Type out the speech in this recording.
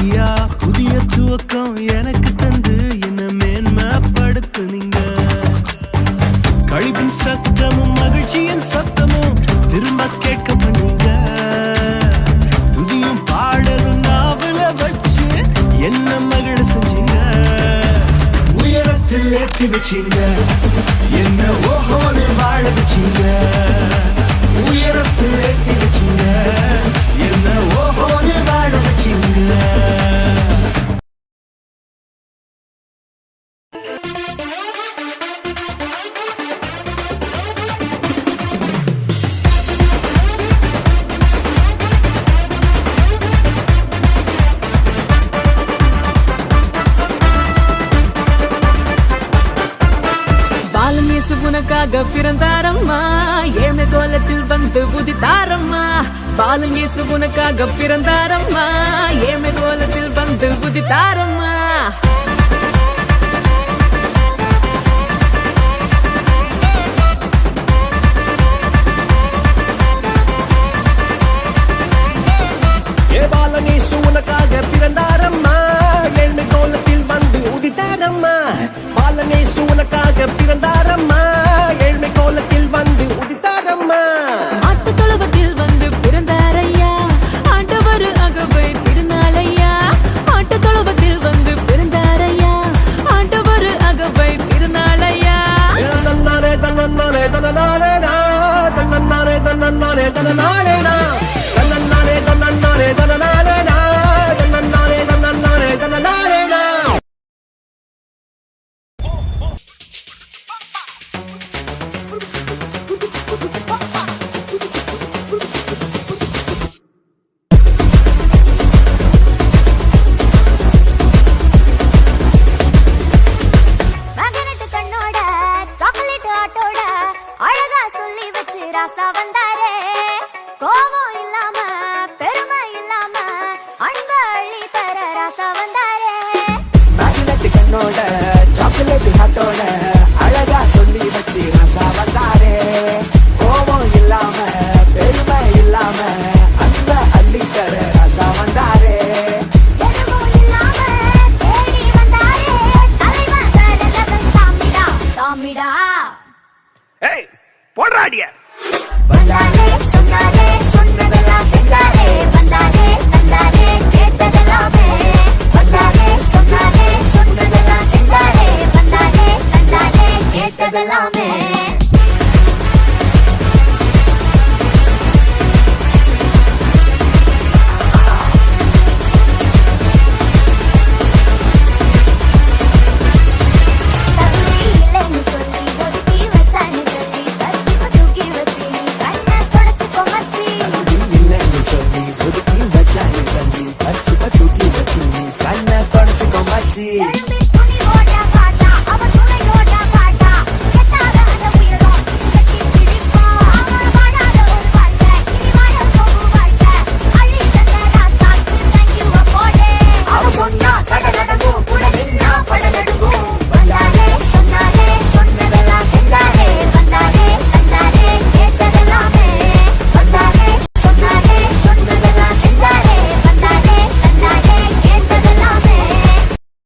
ஐயா புதிய துவக்கம் எனக்கு தந்து என்ன மேன்மைப்படுத்துனீங்க. கழிவின் சத்தமும் மகிழ்ச்சியின் சத்தமும் திரும்ப கேட்க பண்ணீங்க. துதியும் பாடலும் நாவல வச்சு என்ன மகிழ செஞ்சீங்க. உயரத்தில் ஏற்றி வச்சீங்க, என்ன ஓஹோன்னு வாழ வச்சீங்க. உயரத்தில் ஏற்றி வச்சீங்க, என்ன ஓஹோன்னு வாழ வச்சீங்க. உனக்காக பிறந்தாரம்மா, ஏழ்மை கோலத்தில் வந்து உதித்தாரம்மா. பாலன் இயேசு உனக்காக பிறந்தாரம்மா, ஏழ்மை கோலத்தில் வந்து உதித்தாரம்மா. பாலன் இயேசு உனக்காக பிறந்தாரம்மா, ஏழ்மை கோலத்தில் வந்து உதித்தாரம்மா. பாலன் இயேசு உனக்காக பிறந்தாரம்மா, ஏழ்மை கோலத்தில் வந்து உதித்தாரம்மா. ஆட்டு தொழுவத்தில் வந்து பிறந்தாரையா, ஆண்டவர் அகவை திருநாளையா. ஆட்டு தொழுவத்தில் வந்து பிறந்தாரையா, ஆண்டவர் அகவை திருநாளையா. தன்னாரே தன்னாரே தன்னாரே தன்னாரே தன்னாரே தன்னாரே தன்னாரே தன்னாரே தன்னாரே தன்னாரே தன்னாரே தன்னாரே. ராசா வந்தாரே, கோபம் இல்லாம பெருமை இல்லாம அன்பு அள்ளி தர ராசா வந்தாரே. மேக்னெட் கண்ணோட சாக்லேட் ஹாட்டோட அழகா சொல்லி வச்சு ராசா வந்தாரே. கோபம் இல்லாம பெருமை இல்லாம அன்ப அள்ளி தர ராசா வந்தாரே. எதுவும் இல்லாம தேடி வந்தாரே, தலைவன் கடலவன் சாமிடா சாமிடா. ஏய் போடுறாடிய. வந்தாரே சொன்னாரே சொன்னதெல்லாம் செஞ்சாரே, வந்தாரே தந்தாரே கேட்டதெல்லாமே. வந்தாரே சொன்னாரே சொன்னதெல்லாம் செஞ்சாரே, வந்தாரே தந்தாரே கேட்டதெல்லாமே. தூக்கி வச்சு கண்ணை தொடச்சுக்கோ மச்சி.